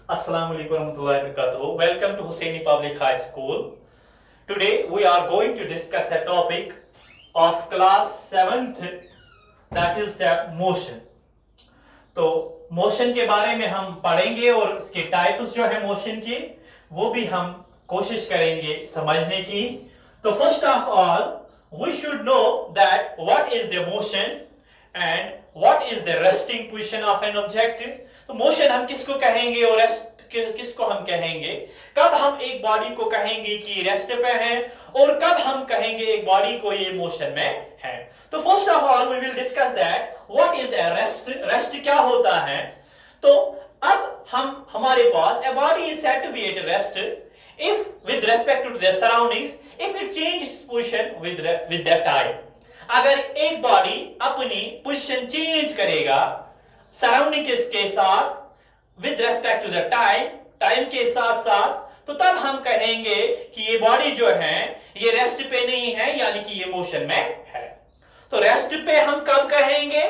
Assalamu alaikum warahmatullahi wabarakatuh. Welcome to Hussaini Public High School. Today we are going to discuss a topic of class 7th, that is the motion. तो motion के बारे में हम पढ़ेंगे और उसके types जो है मोशन के वो भी हम कोशिश करेंगे समझने की. तो first of all we should know that what is the motion and what is the resting position of an object. तो मोशन हम किसको कहेंगे और रेस्ट किसको हम कहेंगे, कब हम एक बॉडी को कहेंगे कि रेस्ट पे है और कब हम कहेंगे एक बॉडी को ये मोशन में है. तो first of all we will discuss that what is a rest. Rest क्या होता है. तो अब हमारे पास a body is said to be at rest if with respect to their surroundings if it changes position with the time. अगर एक body अपनी position change करेगा सराउंडिंग के साथ with respect to the time के साथ साथ, तो तब हम कहेंगे कि ये बॉडी जो है ये रेस्ट पे नहीं है, यानी कि ये मोशन में है. तो रेस्ट पे हम कब कहेंगे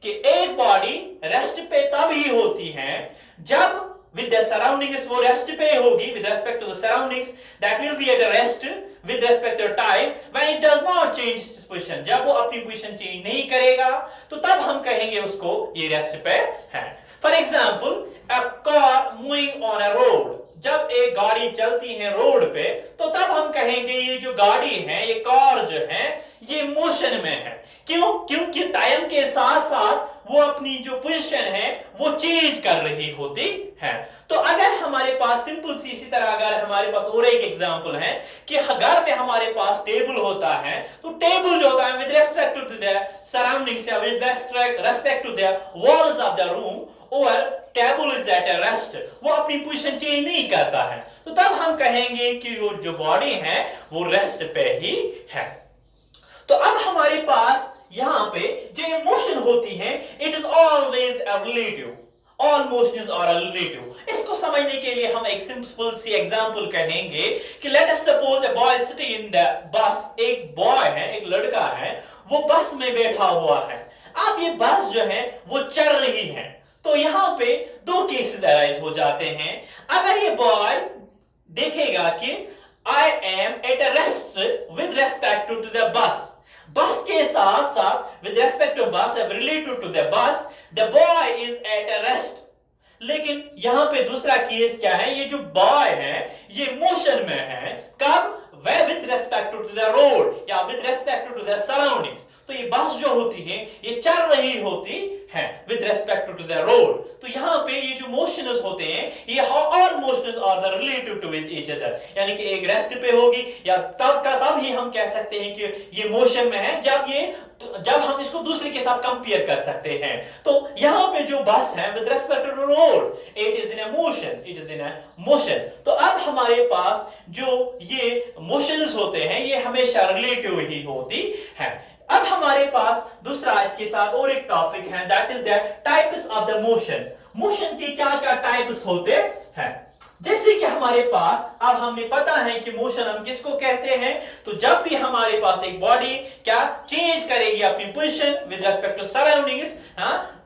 कि एक बॉडी रेस्ट पे तब ही होती है जब with the surroundings वो रेस्ट पे होगी with respect to the surroundings, that will be at a rest with respect to time when it does not change its position. जब वो अपनी पोजीशन चेंज नहीं करेगा तो तब हम कहेंगे उसको ये रेस्ट पे है. For example a car moving on a road, जब एक गाड़ी चलती है रोड पे तो तब हम कहेंगे ये जो गाड़ी है ये कार जो है ये मोशन में है. क्यों? क्योंकि टाइम के साथ साथ वो अपनी जो पोजीशन है वो चेंज कर रही होती है. तो अगर हमारे पास सिंपल सी इसी तरह अगर हमारे पास और एक एग्जांपल है कि घर में हमारे पास टेबल होता है तो टेबल जो होता है with respect to the surroundings या with respect to the walls of the room और table is at a rest, वो अपनी पोजीशन चेंज नहीं करता है, तो तब हम कहेंगे कि वो जो बॉडी है वो रेस्ट पे ही है. तो अब हमारे पास यहां पे जो इमोशन होती है it is always a relative. All motions are relative. इसको समझने के लिए हम एक सिंपल सी एग्जांपल कहेंगे कि let us suppose a boy sitting in the bus. एक बॉय है, एक लड़का है, वो बस में बैठा हुआ है. अब ये बस जो है वो चल रही है. तो यहां पे दो केसेस अराइज हो जाते हैं. अगर ये बॉय देखेगा कि I am at a rest with respect to the bus, bus के साथ साथ with respect to bus related to the bus the boy is at a rest. लेकिन यहां पे दूसरा केस क्या है, ये जो बॉय है ये मोशन में है. कब? वे with respect to the road या with respect to the surroundings. तो ये बस जो होती है ये चल रही होती है with respect to the road. तो यहां पे ये जो मोशंस होते हैं ये all motions are the relative to with each other, यानी कि एक रेस्ट पे होगी या तब ही हम कह सकते हैं कि ये मोशन में है जब हम इसको दूसरे के साथ कंपेयर कर सकते हैं. तो यहां पे जो बस है with respect to road it is in a motion, it is in a motion. तो अब हमारे पास जो ये मोशंस होते हैं ये हमेशा रिलेटिव ही होती है. अब हमारे पास दूसरा इसके साथ और एक टॉपिक है that is the types of the motion. Motion के क्या क्या टाइप्स होते हैं. जैसे कि हमारे पास अब हमें पता है कि मोशन हम किसको कहते हैं. तो जब भी हमारे पास एक बॉडी क्या चेंज करेगी अपनी position with respect to surroundings,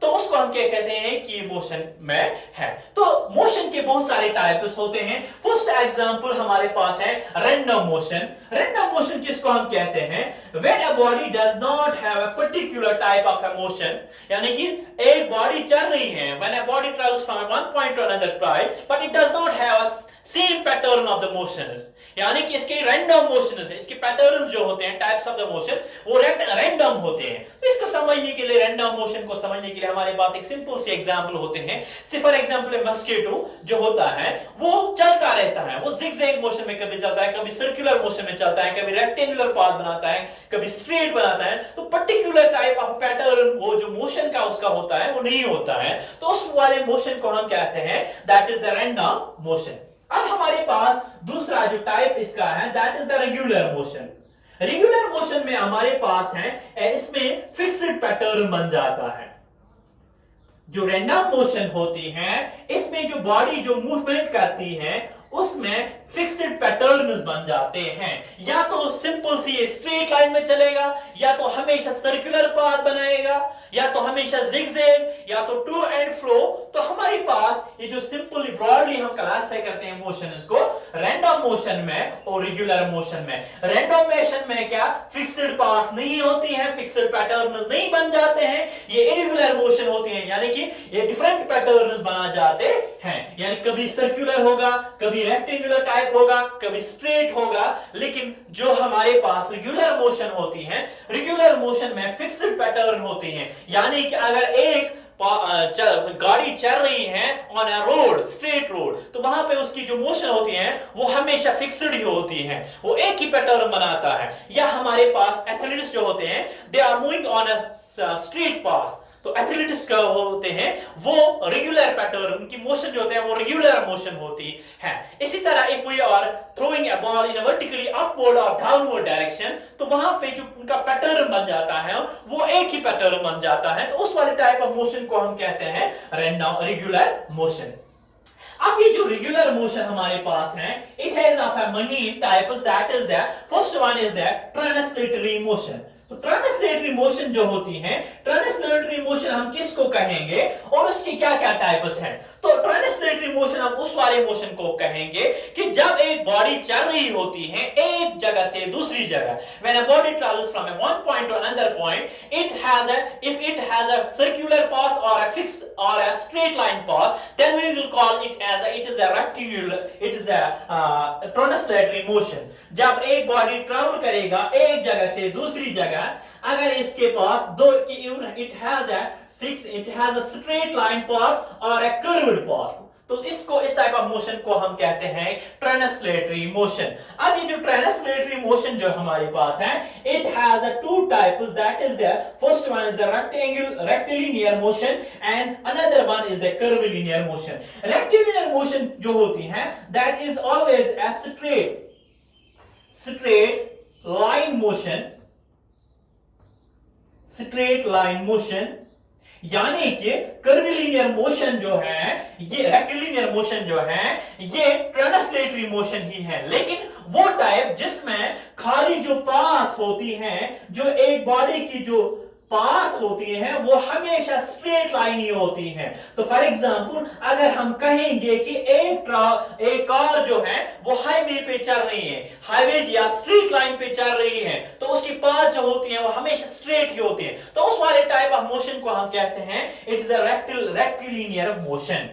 तो उसको हम क्या कहते हैं कि मोशन में है. तो मोशन के बहुत सारे टाइप्स होते हैं. फर्स्ट एग्जांपल हमारे पास है रैंडम मोशन. रैंडम मोशन किसको हम कहते हैं, when a body does not have a particular type of a motion, यानी कि एक बॉडी चल रही है when a body travels from one point two another point but it does not have a same pattern of the motions, यानी कि इसके random motions है, इसके पैटर्न जो होते हैं टाइप्स ऑफ द मोशन वो रैंडम होते हैं. तो इसको समझने के लिए रैंडम मोशन को समझने के लिए हमारे पास एक सिंपल सी एग्जांपल होते हैं. से फॉर एग्जांपल मस्कीटो जो होता है वो चलता रहता है, वो जिगजैग मोशन में कभी चलता है, कभी सर्कुलर मोशन में चलता है, कभी रेक्टेंगुलर पाथ बनाता है, कभी स्ट्रेट बनाता है. तो पर्टिकुलर टाइप ऑफ पैटर्न वो जो मोशन का उसका होता है वो नहीं होता है. तो उस वाले मोशन को हम कहते हैं that is the random motion. अब हमारे पास दूसरा जो टाइप इसका है that is the regular motion. Regular motion में हमारे पास है इसमें फिक्स्ड पैटर्न बन जाता है. जो रैंडम मोशन होती है इसमें जो बॉडी जो मूवमेंट करती है उसमें फिक्स्ड पैटर्न्स बन जाते हैं। या तो सिंपल सी स्ट्रेट लाइन में चलेगा, या तो हमेशा सर्कुलर पाथ बनाएगा, या तो हमेशा जिगजैग, या तो टू एंड फ्रो। तो हमारे पास ये जो सिंपली ब्रॉडली हम क्लासिफाई करते हैं मोशन, इसको रैंडम मोशन में और रेगुलर मोशन में। रैंडम मोशन में क्या फिक्स्ड पाथ नहीं होती है, फिक्स्ड पैटर्न्स नहीं बन जाते हैं, ये इरेगुलर मोशन होती है, यानी कि ये डिफरेंट पैटर्न्स बना जाते हैं। यानी कभी सर्कुलर होगा, कभी रेक्टेंगुलर टाइप होगा, कभी स्ट्रेट होगा। लेकिन जो हमारे पास रेगुलर मोशन होती है, रेगुलर मोशन में फिक्स्ड पैटर्न होती है। यानी कि अगर एक गाड़ी चल रही है on a road, straight road, तो वहां पे उसकी जो मोशन होती है वो हमेशा फिक्स्ड ही होती है, वो एक ही पैटर्न बनाता है। या हमारे पास एथलीट्स जो होते हैं, they are moving on a straight path, तो एथलीट्स का होते हैं वो रेगुलर पैटर्न, उनकी मोशन जो होते हैं वो रेगुलर मोशन होती है। इसी तरह if we are throwing a ball in a vertically upward और डाउनवर्ड डायरेक्शन, तो वहां पे जो उनका पैटर्न बन जाता है वो एक ही पैटर्न बन जाता है। तो उस वाले टाइप ऑफ मोशन को हम कहते हैं रैंडम रेगुलर मोशन। अब ये जो रेगुलर मोशन हमारे पास है, it has of many types, that is the first one is the translatory motion। तो ट्रांसलेटरी मोशन जो होती है, ट्रांसलेटरी मोशन हम किसको कहेंगे और उसकी क्या क्या टाइप्स हैं? तो ट्रांसलेटरी मोशन हम उस वाले मोशन को कहेंगे कि जब एक बॉडी चल रही होती है एक जगह से दूसरी जगह, when a body travels from a one point to another point, if it has a circular path or a fixed or a straight line path, then we will call it as it is a rectangular, it is a translatory motion। जब एक body travel करेगा एक जगह से दूसरी जगह, अगर इसके पास दो, it has a straight line path or a curved path, तो इसको इस टाइप ऑफ मोशन को हम कहते हैं ट्रांसलेटरी मोशन। अब ये जो ट्रांसलेटरी मोशन जो हमारे पास है, it has a two types, that is the first one is the rectilinear motion and another one is the curvilinear motion। rectilinear motion जो होती है, that is always a straight line motion, straight line motion. यानी कि curvilinear motion जो है, ये rectilinear motion जो है, ये ट्रांसलेटरी मोशन ही है, लेकिन वो टाइप जिसमें खाली जो पाथ होती है, जो एक बॉडी की जो पाथ होती है वो हमेशा स्ट्रेट लाइन ही होती है। तो फॉर एग्जांपल अगर हम कहेंगे कि एक कार जो है वो हाईवे पे चल रही है, हाईवे या स्ट्रेट लाइन पे चल रही है, तो उसकी पाथ जो होती है वो हमेशा स्ट्रेट ही होती है। तो उस वाले टाइप ऑफ मोशन को हम कहते हैं it is a rectilinear motion.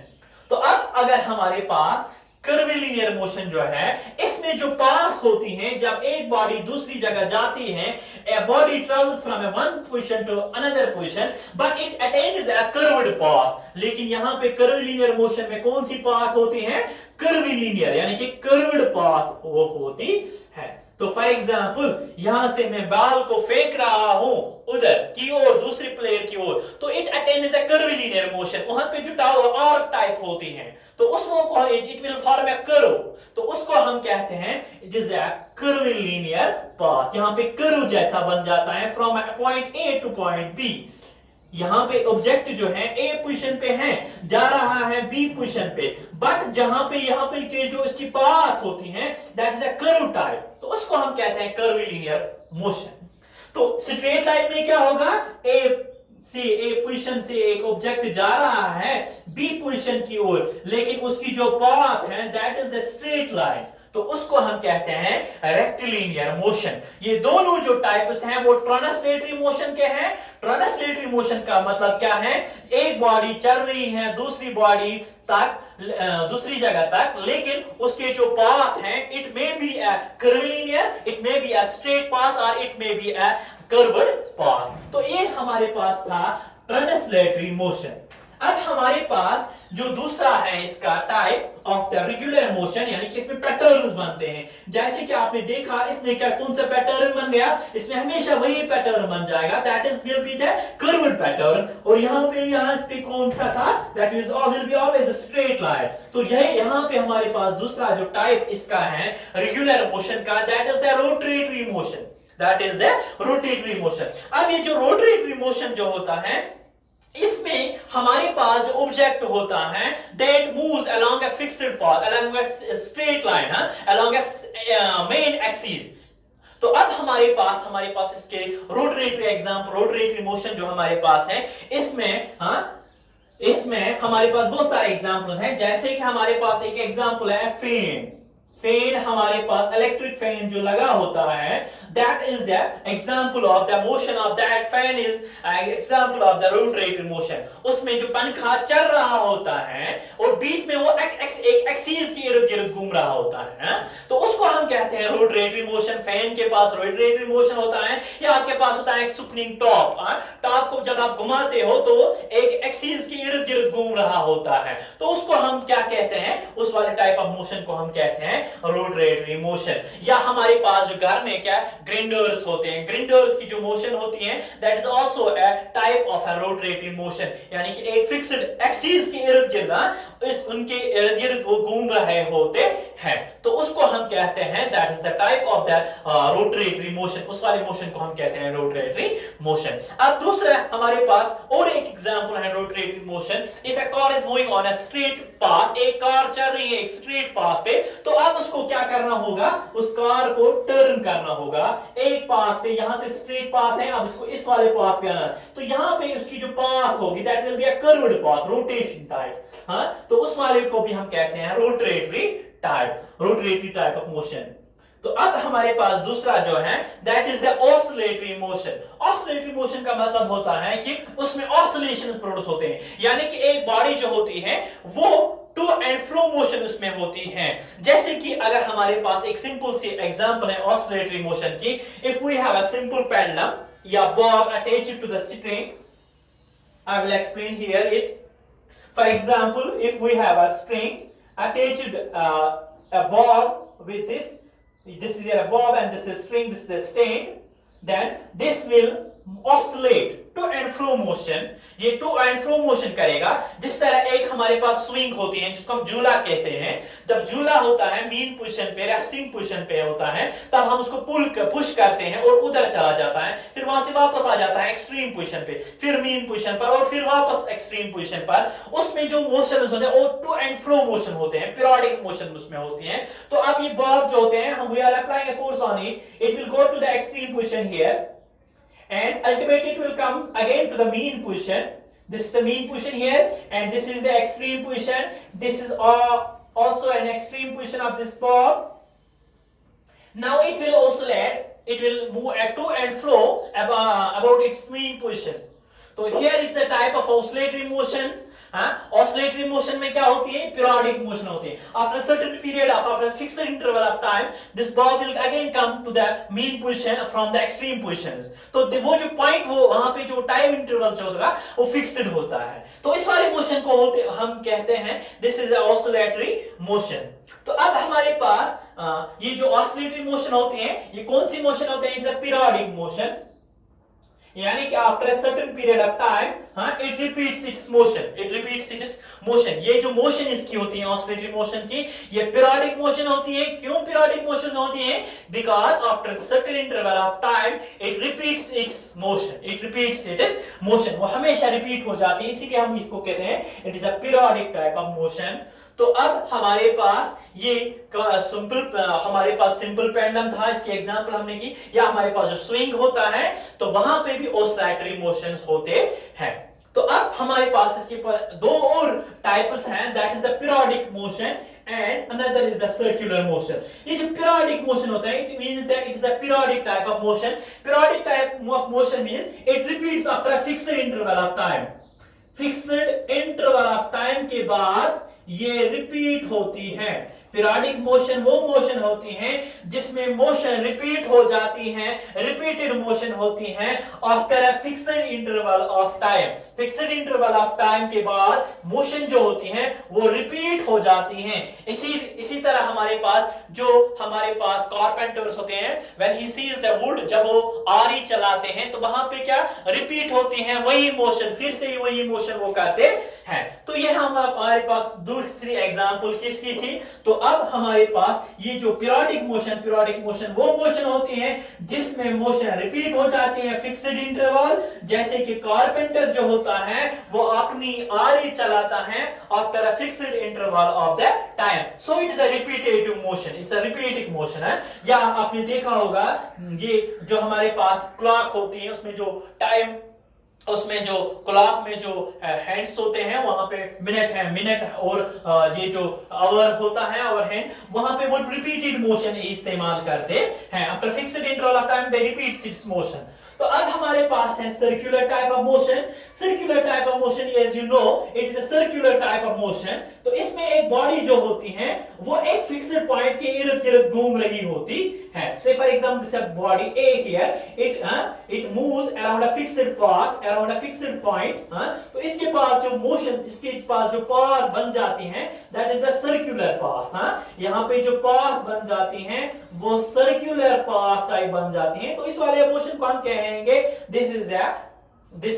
तो अब अगर हमारे पास कर्विलिनियर मोशन जो है, इसमें जो पाथ होती है, जब एक बॉडी दूसरी जगह जाती है, a body travels from a one position to another position but it attains a curved path। लेकिन यहां पे कर्विलिनियर मोशन में कौन सी पाथ होती है? कर्विलिनियर, यानी कि कर्व्ड पाथ वो होती है। तो फॉर एग्जांपल यहां से मैं बॉल को फेंक रहा हूं उधर की ओर, दूसरी प्लेयर की ओर, तो it attains a curvilinear motion. वहां पे जो आर्क टाइप होती है, तो उसको it will form a curve, तो उसको हम कहते हैं it is a curvilinear path. यहां पे कर्व जैसा बन जाता है from point A to point B. यहां पे ऑब्जेक्ट जो है ए पोजीशन पे है, जा रहा है बी पोजीशन पे, बट जहां पे यहां पे के जो इसकी पाथ होती है that is a curve type, तो उसको हम कहते हैं कर्विलिनियर मोशन। तो स्ट्रेट लाइन में क्या होगा? ए पोजीशन से एक ऑब्जेक्ट जा रहा है बी पोजीशन की ओर, लेकिन उसकी जो पाथ है that is the straight line, तो उसको हम कहते हैं रेक्टिलिनियर मोशन। ये दोनों जो टाइप्स हैं वो ट्रांसलेटरी मोशन के हैं। ट्रांसलेटरी मोशन का मतलब क्या है? एक बॉडी चल रही है दूसरी बॉडी तक, दूसरी जगह तक, लेकिन उसके जो पाथ हैं it may be a curvilinear, it may be a straight path और it may be a curved path. तो ये हमारे पास था ट्रांसलेटरी मोशन। अब हमारे पास जो दूसरा है इसका type of the regular motion, यानी कि इसमें पैटर्न्स बनते हैं। जैसे कि आपने देखा इसमें क्या कौन सा पैटर्न बन गया, इसमें हमेशा वही पैटर्न बन जाएगा, that is will be the curved pattern. और यहाँ पे कौन सा था? That is will be always a straight line. तो यही यहाँ पे हमारे पास दूसरा जो टाइप इसका है रेगुलर मोशन का, that is the rotatory motion, that is the rotatory motion. अब ये जो रोटेटरी मोशन जो होता है, इसमें हमारे पास जो ऑब्जेक्ट होता है that moves along a fixed path, along a straight line, along a main axis. तो अब हमारे पास इसके रोटरेटरी एग्जांपल, रोटरेटरी मोशन जो हमारे पास है, इसमें हमारे पास बहुत सारे एग्जांपल्स हैं। जैसे कि हमारे पास एक एग्जांपल है फैन। फैन हमारे पास इलेक्ट्रिक फैन जो लगा होता है, that is the example of the motion of that fan, is example of the rotatory motion. उसमें जो पंखा चल रहा होता है और बीच में वो एक एक्सिस के इर्द गिर्द घूम रहा होता है, तो उसको हम कहते हैं रोटरेटरी मोशन। फैन के पास रोटरेटरी मोशन होता है, या आपके पास होता है एक स्पिनिंग टॉप। टॉप को जब आप घुमाते हो तो एक एक्सिस के इर्द गिर्द घूम रहा होता है, तो उसको हम क्या कहते हैं, उस वाले टाइप ऑफ मोशन को हम कहते हैं रोटरेटरी मोशन। या हमारे पास जो घर में क्या ग्राइंडर्स होते हैं, ग्राइंडर्स की जो मोशन होती है, that is also a type of a rotatory motion. यानी कि एक फिक्स्ड एक्सिस के इर्द गिर्द उनके इर्द गिर्द वो घूम रहे होते हैं, तो उसको हम कहते हैं that is the type of the rotatory motion. उस वाले मोशन को हम कहते हैं रोटरेटरी मोशन। अब दूसरा हमारे पास और एक एग्जांपल है rotatory motion. If a car is moving on a straight path, एक कार चल रही है एक स्ट्रेट पाथ पे, तो अब उसको क्या करना होगा, उस कार को टर्न करना होगा एक पाथ से। यहां से स्ट्रेट पाथ है, अब इसको इस वाले पाथ पे आना, तो यहां पे उसकी जो पाथ होगी that will be a curved path, rotation type. तो उस वाले को भी हम कहते हैं रोटरेटरी टाइप, रोटरेटरी टाइप ऑफ मोशन। तो अब हमारे पास दूसरा जो है that is the oscillatory motion. Oscillatory motion का मतलब होता है कि उसमें ऑसिलेशंस प्रोड्यूस होते हैं, यानी कि एक बॉडी जो होती है वो टू एंड फ्रो मोशन उसमें होती है। जैसे कि अगर हमारे पास एक सिंपल सी एग्जांपल है ऑसिलेटरी मोशन की, if we have a simple pendulum या bob attached to the string, I will explain here it. For example, if we have a string attached a bob with this is a bob and this is string, this is a stand, then this will oscillate to and fro motion। ये to and fro motion करेगा। जिस तरह एक हमारे पास swing होती है जिसको हम झूला कहते हैं, जब झूला होता है मीन पोजीशन पे, रेस्टिंग पोजीशन पे होता है, तब हम उसको पुश करते हैं और उधर चला जाता है, फिर वहां से वापस आ जाता है एक्सट्रीम पोजीशन पे, फिर मीन पोजीशन पर और फिर वापस एक्सट्रीम पोजीशन पर। उसमें जो मोशन होते हैं वो टू एंड फ्रो मोशन होते हैं, पीरियोडिक मोशन उसमें होती है। तो अब ये बॉब जो होते हैं, हम we are applying a force on it, it will go to the extreme position here and ultimately it will come again to the mean position. This is the mean position here and this is the extreme position. This is also an extreme position of this bob. Now it will oscillate, it will move to and fro about its mean position. So here it's a type of oscillatory motions. Oscillatory motion में क्या होती है, periodic motion होती है। After certain period of after fixed interval of time this bob will again come to the mean position from the extreme positions. तो वो जो point, वो वहां पे जो टाइम इंटरवल जो होगा वो फिक्स्ड होता है, तो इस वाले मोशन को होते हम कहते हैं this is a oscillatory motion. तो अब हमारे पास ये जो ऑसिलेटरी मोशन होती है, ये कौन सी मोशन होते हैं, इट्स अ पीरियोडिक मोशन। यानी कि after a certain period of time it repeats it's motion, it repeats it's motion. ये जो मोशन इसकी होती है ऑसिलेटरी मोशन की, ये पीरियोडिक मोशन होती है। क्यों पीरियोडिक मोशन होती है, because after certain interval of time it repeats it's motion, it repeats it's motion, वो हमेशा रिपीट हो जाती है, इसीलिए हम इसको कहते हैं it is a periodic type of motion. तो अब हमारे पास ये हमारे पास सिंपल पेंडुलम था, इसकी एग्जांपल हमने की, या हमारे पास जो स्विंग होता है तो वहां पे भी ऑसिलेटरी मोशंस होते हैं। तो अब हमारे पास इसके दो और टाइप्स हैं, that is the periodic motion and another is the circular motion। ये जो periodic motion होता है, it means that it is the periodic type of motion। Periodic type of motion means it repeats after a fixed interval of time। Fixed interval of time के बाद ये repeat होती है। Periodic motion वो motion होती है जिसमें motion repeat हो जाती है, रिपीटेड मोशन होती है after a fixed interval of time. Fixed interval of time के बाद मोशन जो होती है वो रिपीट हो जाती हैं। इसी तरह हमारे पास जो हमारे पास कारपेंटर्स होते हैं, when he sees the wood, जब वो आरी चलाते हैं तो वहां पे क्या रिपीट होती है वही मोशन, फिर से वही मोशन वो करते हैं। तो ये हमारे पास दूसरी एग्जांपल किसकी थी, तो अब हमारे पास ये जो पीरियोडिक मोशन वो मोशन होती है जिसमें मोशन रिपीट हो जाती है फिक्स्ड इंटरवल, जैसे कि कारपेंटर जो होता होता है वो अपनी आरी चलाता है after a fixed interval of the time, so it is a repetitive motion, it's a repeating motion है। या आपने देखा होगा ये जो हमारे पास क्लॉक होती है उसमें जो टाइम, उसमें जो क्लॉक में जो हैंड्स होते हैं वहां पे मिनट है, मिनट और ये जो आवर होता है आवर हैंड, वहां पे वो रिपीटेड मोशन इस्तेमाल करते हैं। After fixed interval of time they repeat its motion. तो अब हमारे पास है circular type of motion. Circular type of motion as you know it is a circular type of motion. तो इसमें एक बॉडी जो होती है वो एक फिक्स्ड पॉइंट के इर्द गिर्द घूम रही होती है। से for example this body A here it moves around a fixed path around a fixed point. तो इसके पास जो मोशन, इसके पास जो पाथ बन जाती हैं that is a circular path. यहाँ पे जो पाथ बन जाती हैं वो सर्कुलर पाथ टाइप बन जाती हैं। तो इस वाले मोशन को हम कहेंगे this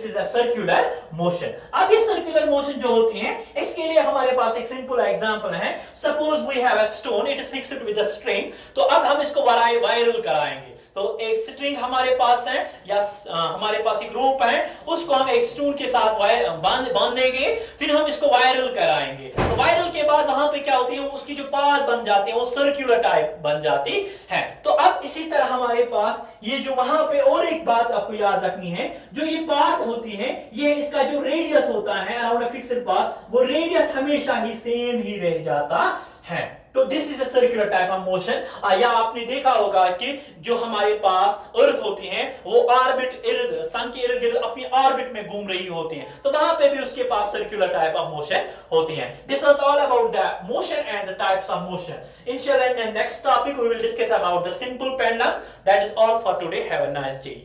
is a circular motion. अब ये सर्कुलर मोशन जो होती है इसके लिए हमारे पास एक सिंपल एग्जांपल है। Suppose we have a stone, it is fixed with a string. तो अब हम इसको वायरल कराएंगे। तो एक स्ट्रिंग हमारे पास है या हमारे पास एक रोप है, उसको हम एक स्टोन के साथ बांध देंगे, फिर हम इसको वायरल कराएंगे। तो वायरल के बाद वहां पे क्या होती है, उसकी जो पाथ बन जाती है वो सर्कुलर टाइप बन जाती है। तो अब इसी तरह हमारे पास ये जो वहां पे और एक बात आपको याद रखनी है, जो ये पाथ होती है ये इसका जो रेडियस होता है अराउंड अ फिक्स्ड पाथ, वो रेडियस हमेशा ही सेम ही रह जाता है। तो this is a circular type of motion. या आपने देखा होगा कि जो हमारे पास अर्थ होती है वो ऑर्बिट सन के इर्द गिर्द अपनी ऑर्बिट में घूम रही होती हैं, तो वहां पे भी उसके पास सर्कुलर टाइप ऑफ मोशन होती है। This was all about the motion and the types of motion. इंशाल्लाह in the next topic we will discuss about the simple pendulum. That is all for today. Have a nice day.